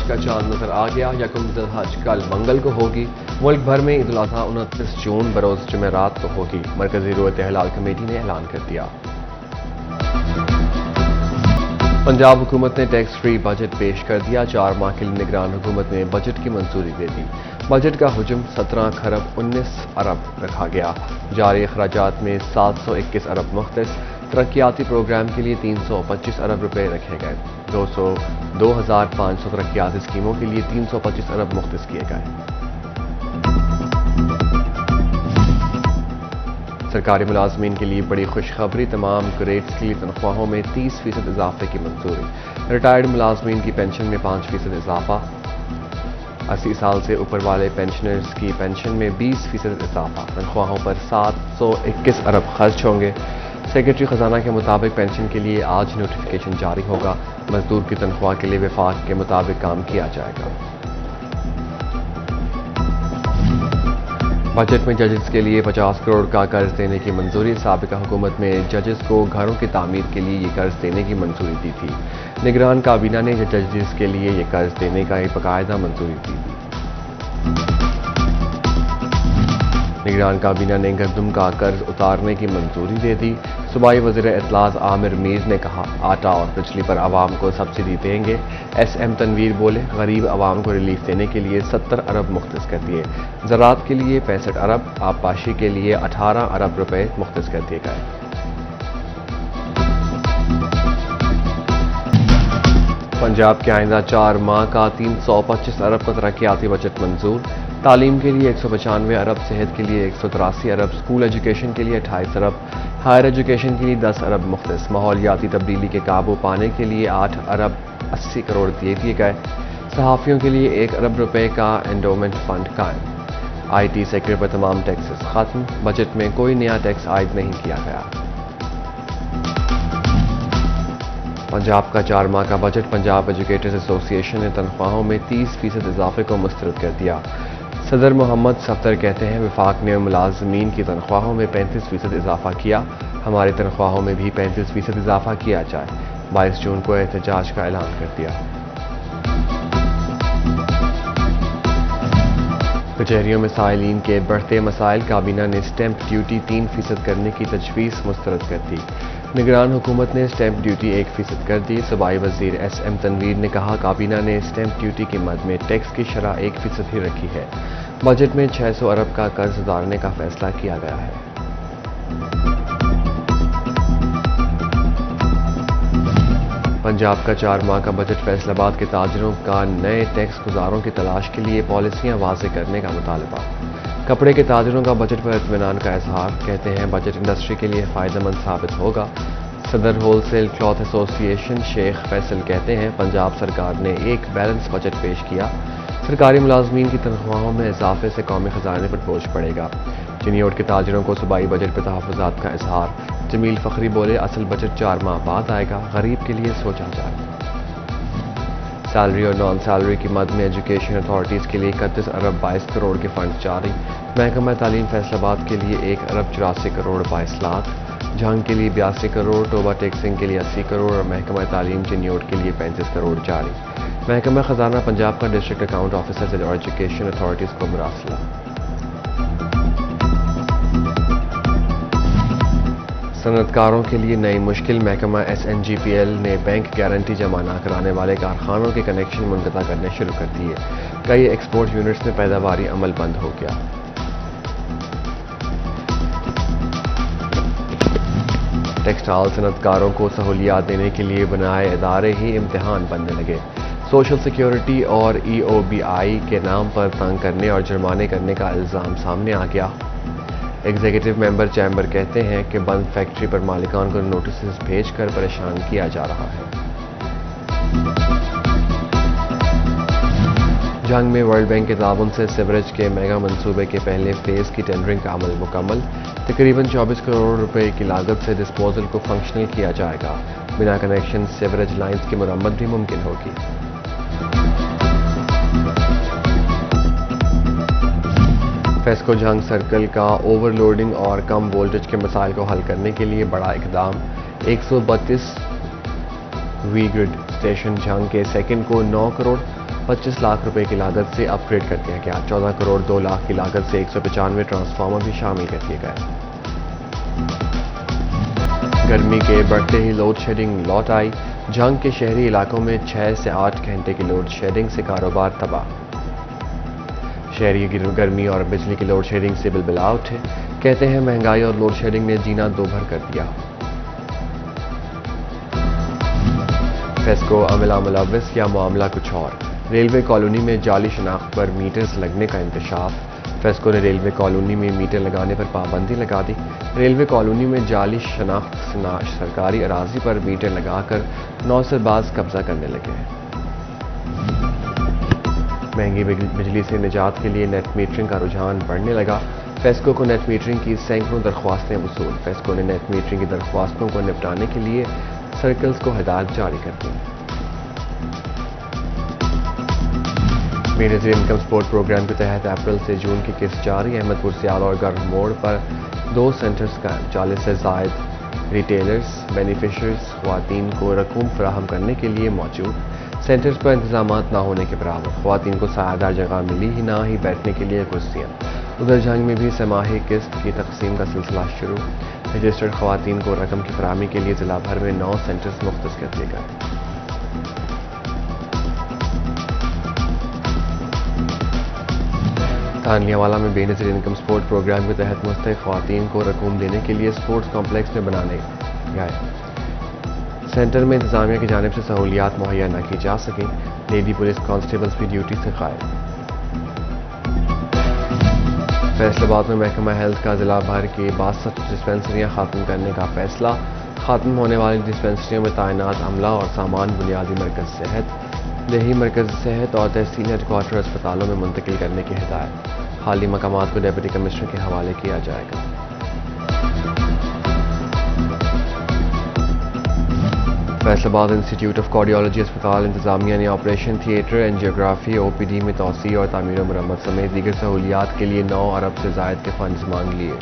کا چاند نظر آ گیا۔ یکم ذی الحج کل منگل کو ہوگی۔ ملک بھر میں عید الاضحیٰ 29 جون بروز جمعرات کو ہوگی۔ مرکزی رویت ہلال کمیٹی نے اعلان کر دیا۔ پنجاب حکومت نے ٹیکس فری بجٹ پیش کر دیا۔ 4 ماہ کے لیے نگران حکومت نے بجٹ کی منظوری دے دی۔ بجٹ کا حجم 17 خرب 19 ارب رکھا گیا۔ جاری اخراجات میں 721 ارب مختص، ترقیاتی پروگرام کے لیے 325 ارب روپے رکھے گئے۔ 2,500 ترقیاتی اسکیموں کے لیے 325 ارب مختص کیے گئے۔ سرکاری ملازمین کے لیے بڑی خوشخبری، تمام گریڈز کے لیے تنخواہوں میں 30% اضافے کی منظوری۔ ریٹائرڈ ملازمین کی پینشن میں 5% اضافہ، 80 سال سے اوپر والے پینشنرز کی پینشن میں 20% اضافہ، تنخواہوں پر 721 ارب خرچ ہوں گے۔ سیکرٹری خزانہ کے مطابق پینشن کے لیے آج نوٹیفیکیشن جاری ہوگا۔ مزدور کی تنخواہ کے لیے وفاق کے مطابق کام کیا جائے گا۔ بجٹ میں ججز کے لیے 50 کروڑ کا قرض دینے کی منظوری۔ سابقہ حکومت میں ججز کو گھروں کی تعمیر کے لیے یہ قرض دینے کی منظوری دی تھی۔ نگران کابینہ نے ججز کے لیے یہ قرض دینے کا ایک باقاعدہ منظوری دی تھی۔ نگران کابینہ نے گندم کا قرض اتارنے کی منظوری دے دی۔ صوبائی وزیر اطلاعات عامر میر نے کہا، آٹا اور بجلی پر عوام کو سبسڈی دیں گے۔ ایس ایم تنویر بولے، غریب عوام کو ریلیف دینے کے لیے 70 ارب مختص کر دیے۔ زراعت کے لیے 65 ارب، آبپاشی کے لیے 18 ارب روپے مختص کر دیے گئے۔ پنجاب کے آئندہ 4 ماہ کا 325 ارب کا ترقیاتی بجٹ منظور۔ تعلیم کے لیے 195 ارب، صحت کے لیے 183 ارب، اسکول ایجوکیشن کے لیے 28 ارب، ہائر ایجوکیشن کے لیے 10 ارب مختص، ماحولیاتی تبدیلی کے قابو پانے کے لیے 8 ارب 80 کروڑ دیے گئے۔ صحافیوں کے لیے 1 ارب روپے کا انڈومنٹ فنڈ قائم۔ آئی ٹی سیکٹر پر تمام ٹیکسز ختم، بجٹ میں کوئی نیا ٹیکس عائد نہیں کیا گیا۔ پنجاب کا 4 ماہ کا بجٹ۔ پنجاب ایجوکیٹرز ایسوسی ایشن نے تنخواہوں میں 30% اضافے کو مسترد کر دیا۔ صدر محمد صفدر کہتے ہیں، وفاق نے ملازمین کی تنخواہوں میں 35% اضافہ کیا، ہماری تنخواہوں میں بھی 35% اضافہ کیا جائے۔ 22 جون کو احتجاج کا اعلان کر دیا۔ کچہریوں میں سائلین کے بڑھتے مسائل، کابینہ نے اسٹیمپ ڈیوٹی 3% کرنے کی تجویز مسترد کر دی۔ نگران حکومت نے اسٹیمپ ڈیوٹی 1% کر دی۔ صوبائی وزیر ایس ایم تنویر نے کہا، کابینہ نے اسٹیمپ ڈیوٹی کی مد میں ٹیکس کی شرح 1% ہی رکھی ہے۔ بجٹ میں 600 ارب کا قرض اتارنے کا فیصلہ کیا گیا ہے۔ پنجاب کا 4 ماہ کا بجٹ۔ فیصل آباد کے تاجروں کا نئے ٹیکس گزاروں کی تلاش کے لیے پالیسیاں واضح کرنے کا مطالبہ۔ کپڑے کے تاجروں کا بجٹ پر اطمینان کا اظہار، کہتے ہیں بجٹ انڈسٹری کے لیے فائدہ مند ثابت ہوگا۔ صدر ہول سیل کلاتھ ایسوسی ایشن شیخ فیصل کہتے ہیں، پنجاب سرکار نے ایک بیلنس بجٹ پیش کیا۔ سرکاری ملازمین کی تنخواہوں میں اضافے سے قومی خزانے پر بوجھ پڑے گا۔ چنیوٹ کے تاجروں کو صوبائی بجٹ پر تحفظات کا اظہار۔ جمیل فخری بولے، اصل بجٹ 4 ماہ بعد آئے گا، غریب کے لیے سوچا جائے۔ سیلری اور نان سیلری کی مد میں ایجوکیشن اتھارٹیز کے لیے 31 ارب 22 کروڑ کے فنڈ جاری۔ محکمہ تعلیم فیصل آباد کے لیے 1 ارب 84 کروڑ 22 لاکھ، جھنگ کے لیے 82 کروڑ، ٹوبہ ٹیکسنگ کے لیے 80 کروڑ اور محکمہ تعلیم چنیوٹ کے لیے 35 کروڑ جاری۔ محکمہ خزانہ پنجاب کا ڈسٹرکٹ اکاؤنٹ آفیسر اور ایجوکیشن اتھارٹیز کو مراسلہ۔ صنعت کاروں کے لیے نئی مشکل، محکمہ S N G P L نے بینک گارنٹی جمع نہ کرانے والے کارخانوں کے کنیکشن منقطع کرنے شروع کر دیے۔ کئی ایکسپورٹ یونٹس میں پیداواری عمل بند ہو گیا۔ ٹیکسٹائل صنعت کاروں کو سہولیات دینے کے لیے بنائے ادارے ہی امتحان بننے لگے۔ سوشل سیکیورٹی اور ای او بی آئی کے نام پر تنگ کرنے اور جرمانے کرنے کا الزام سامنے آ گیا۔ ایگزیکٹو ممبر چیمبر کہتے ہیں کہ بند فیکٹری پر مالکان کو نوٹسز بھیج کر پریشان کیا جا رہا ہے۔ جنگ میں ورلڈ بینک کے تعاون سے سیوریج کے میگا منصوبے کے پہلے فیز کی ٹینڈرنگ کا عمل مکمل۔ تقریباً 24 کروڑ روپے کی لاگت سے ڈسپوزل کو فنکشنل کیا جائے گا۔ بنا کنیکشن سیوریج لائنز کی مرمت بھی ممکن ہوگی۔ فیسکو جھنگ سرکل کا اوور لوڈنگ اور کم وولٹیج کے مسائل کو حل کرنے کے لیے بڑا اقدام، 132 وی گرڈ اسٹیشن جھنگ کے سیکنڈ کو 9 کروڑ 25 لاکھ روپے کی لاگت سے اپ گریڈ کر دیا گیا. 14 کروڑ 2 لاکھ کی لاگت سے 195 ٹرانسفارمر بھی شامل کر دیے گئے. گرمی کے بڑھتے ہی لوڈ شیڈنگ لوٹ آئی. جھنگ کے شہری علاقوں میں 6 سے 8 گھنٹے کی لوڈ شیڈنگ سے کاروبار تباہ. شہری گرمی اور بجلی کی لوڈ شیڈنگ سے بلبلا اٹھے. کہتے ہیں مہنگائی اور لوڈ شیڈنگ نے جینا دوبھر کر دیا. فیسکو عملہ ملوث یا معاملہ کچھ اور. ریلوے کالونی میں جعلی شناخت پر میٹرز لگنے کا انکشاف. فیسکو نے ریلوے کالونی میں میٹر لگانے پر پابندی لگا دی. ریلوے کالونی میں جعلی شناخت سرکاری اراضی پر میٹر لگا کر نوسرباز قبضہ کرنے لگے ہیں. مہنگی بجلی سے نجات کے لیے نیٹ میٹرنگ کا رجحان بڑھنے لگا. فیسکو کو نیٹ میٹرنگ کی سینکڑوں درخواستیں وصول. فیسکو نے نیٹ میٹرنگ کی درخواستوں کو نپٹانے کے لیے سرکلز کو ہدایت جاری کر دی. بے نظیر انکم سپورٹ پروگرام کے تحت اپریل سے جون کی قسط جاری. احمد پور سیال اور گرھ موڑ پر 2 سینٹرز کا 40 سے زائد ریٹیلرز بینیفیشریز خواتین کو رقوم فراہم کرنے کے لیے موجود. سینٹرز پر انتظامات نہ ہونے کے برابر. خواتین کو سایہ جگہ ملی ہی نہ ہی بیٹھنے کے لیے کرسیاں. ادھر جھنگ میں بھی سماہی قسط کی تقسیم کا سلسلہ شروع. رجسٹرڈ خواتین کو رقم کی فراہمی کے لیے ضلع بھر میں 9 سینٹرز مختص کر دیے گئے. تھانلیہ میں بے نظیر انکم سپورٹ پروگرام کے تحت مستحق خواتین کو رقوم دینے کے لیے سپورٹس کمپلیکس میں بنانے گئے سینٹر میں انتظامیہ کی جانب سے سہولیات مہیا نہ کی جا سکیں. لیڈی پولیس کانسٹیبلز بھی ڈیوٹی سے غائب. فیصل آباد میں محکمہ ہیلتھ کا ضلع بھر کی 62 ڈسپنسریاں ختم کرنے کا فیصلہ. ختم ہونے والی ڈسپنسریوں میں تعینات عملہ اور سامان بنیادی مرکز صحت، دیہی مرکز صحت اور تحصیل ہیڈ کوارٹر اسپتالوں میں منتقل کرنے کی ہدایت. حالی مقامات کو ڈپٹی کمشنر کے حوالے کیا جائے گا. فیصل آباد انسٹیٹیوٹ آف کارڈیالوجی اسپتال انتظامیہ نے آپریشن تھیٹر، اینجیوگرافی، او پی ڈی میں توسیع اور تعمیر و مرمت سمیت دیگر سہولیات کے لیے 9 ارب سے زائد کے فنڈز مانگ لیے.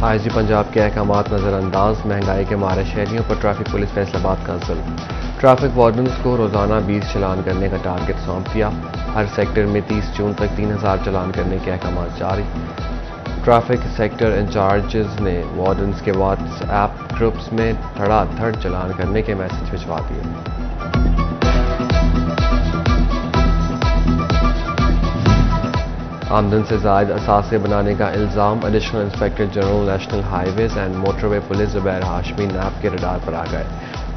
آئی جی پنجاب کے احکامات نظر انداز. مہنگائی کے مارے شہریوں پر ٹریفک پولیس فیصل آباد کا ظلم. ٹریفک وارڈنز کو روزانہ 20 چلان کرنے کا ٹارگٹ سونپ دیا. ہر سیکٹر میں 30 جون تک 3000 چلان کرنے کے احکامات جاری. ٹریفک سیکٹر انچارجز نے وارڈنز کے واٹس ایپ گروپس میں دھڑا دھڑ چلان کرنے کے میسج بھجوا دیے. آمدن سے زائد اثاثے بنانے کا الزام. Additional inspector general national highways and motorway police Zubair Hashmi NAB کے رڈار پر آ گئے.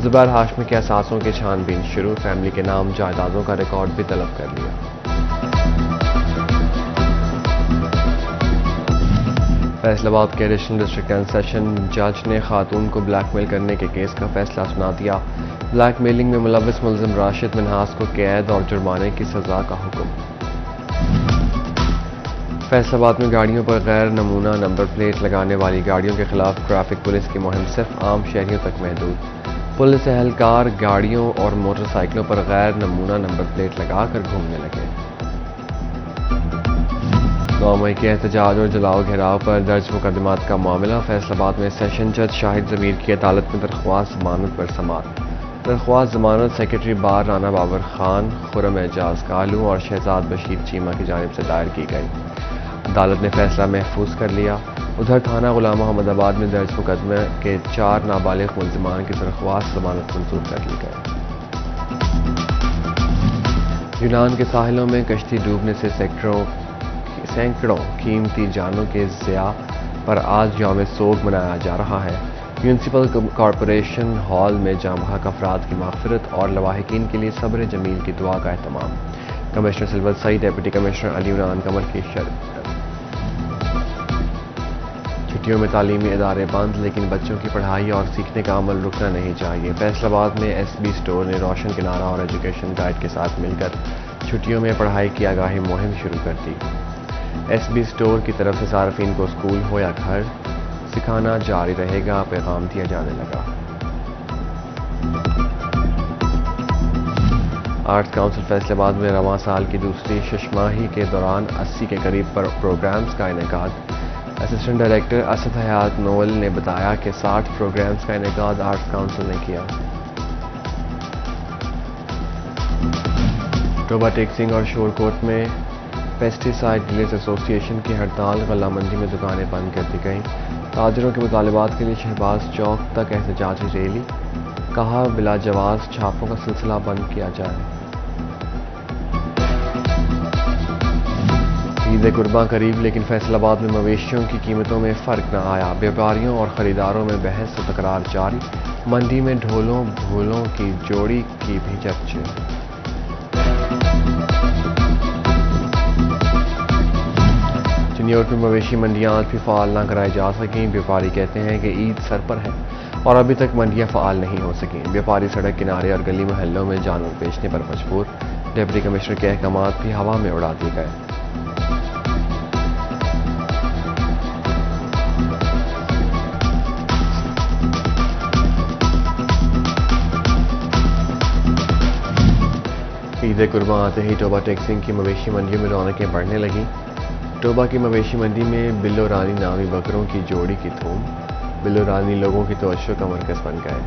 زبیر ہاشمی کے اثاثوں کی چھان بین شروع. فیملی کے نام جائیدادوں کا ریکارڈ بھی طلب کر لیا. فیصل آباد کے ایڈیشنل ڈسٹرکٹ اینڈ سیشن جج نے خاتون کو بلیک میل کرنے کے کیس کا فیصلہ سنا دیا. بلیک میلنگ میں ملوث ملزم راشد منہاس کو قید اور جرمانے کی سزا کا حکم. فیصل آباد میں گاڑیوں پر غیر نمونہ نمبر پلیٹ لگانے والی گاڑیوں کے خلاف ٹریفک پولیس کی مہم صرف عام شہریوں تک محدود. پولیس اہلکار گاڑیوں اور موٹر سائیکلوں پر غیر نمونہ نمبر پلیٹ لگا کر گھومنے لگے. 9 مئی کے احتجاج اور جلاؤ گھیراؤ پر درج مقدمات کا معاملہ. فیصل آباد میں سیشن جج شاہد ضمیر کی عدالت میں درخواست ضمانت پر سماعت. درخواست ضمانت سیکرٹری بار رانا بابر خان، خرم اعجاز کالو اور شہزاد بشیر چیمہ کی جانب سے دائر کی گئی. عدالت نے فیصلہ محفوظ کر لیا. ادھر تھانہ غلام محمد آباد میں درج مقدمے کے 4 نابالغ ملزمان کی درخواست ضمانت منظور کر لی گئی. یونان کے ساحلوں میں کشتی ڈوبنے سے سینکڑوں قیمتی جانوں کے ضیاع پر آج یوم سوگ منایا جا رہا ہے. میونسپل کارپوریشن ہال میں جاں بحق افراد کی مغفرت اور لواحقین کے لیے صبر جمیل کی دعا کا اہتمام. کمشنر سلور سعید، ڈپٹی کمشنر علی عنان قمر کی شرکت. چھٹیوں میں تعلیمی ادارے بند، لیکن بچوں کی پڑھائی اور سیکھنے کا عمل رکنا نہیں چاہیے. فیصل آباد میں ایس بی اسٹور نے روشن کنارہ اور ایجوکیشن گائیڈ کے ساتھ مل کر چھٹیوں میں پڑھائی کی آگاہی مہم شروع کر دی. ایس بی اسٹور کی طرف سے صارفین کو اسکول ہو یا گھر سکھانا جاری رہے گا، پیغام دیا جانے لگا. آرٹس کونسل فیصل آباد میں رواں سال کی دوسری شش ماہی کے دوران 80 کے قریب پروگرامز کا انعقاد. اسسٹنٹ ڈائریکٹر اسد حیات نول نے بتایا کہ 60 پروگرامز کا انعقاد آرٹس کونسل نے کیا۔ ٹوبہ ٹیکسنگ اور شورکوٹ میں پیسٹی سائیڈ ڈیلرز ایسوسی ایشن کی ہڑتال، غلہ منڈی میں دکانیں بند کر دی گئیں۔ تاجروں کے مطالبات کے لیے شہباز چوک تک احتجاجی ریلی، کہا بلا جواز چھاپوں کا سلسلہ بند کیا جائے۔ عید قرباں قریب، لیکن فیصل آباد میں مویشیوں کی قیمتوں میں فرق نہ آیا۔ بیوپاریوں اور خریداروں میں بحث و تکرار جاری، منڈی میں ڈھولوں بھولوں کی جوڑی کی بھی چرچے۔ چنیوٹ میں مویشی منڈیاں آج بھی فعال نہ کرائی جا سکیں۔ بیوپاری کہتے ہیں کہ عید سر پر ہے اور ابھی تک منڈیاں فعال نہیں ہو سکیں۔ بیوپاری سڑک کنارے اور گلی محلوں میں جانور بیچنے پر مجبور، ڈپٹی کمشنر کے احکامات بھی ہوا میں اڑا دیے گئے۔ عید قرباں آتے ہی ٹوبہ ٹیکسنگ کی مویشی منڈیوں میں رونقیں بڑھنے لگیں۔ ٹوبہ کی مویشی منڈی میں بلو رانی نامی بکروں کی جوڑی کی دھوم، بلو رانی لوگوں کی توجہ کا مرکز بن گئے۔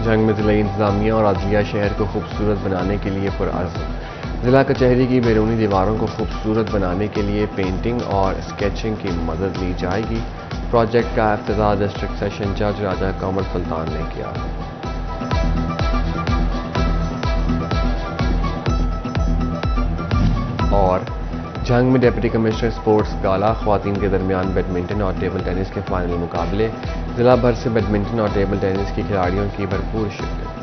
جنگ میں ضلعی انتظامیہ اور عدلیہ شہر کو خوبصورت بنانے کے لیے پرعزم۔ ضلع کچہری کی بیرونی دیواروں کو خوبصورت بنانے کے لیے پینٹنگ اور اسکیچنگ کی مدد لی جائے گی۔ پروجیکٹ کا افتتاح ڈسٹرکٹ سیشن جج راجہ کامل سلطان نے کیا۔ اور جنگ میں ڈپٹی کمشنر اسپورٹس گالا، خواتین کے درمیان بیڈمنٹن اور ٹیبل ٹینس کے فائنل مقابلے، ضلع بھر سے بیڈمنٹن اور ٹیبل ٹینس کی کھلاڑیوں کی بھرپور شرکت۔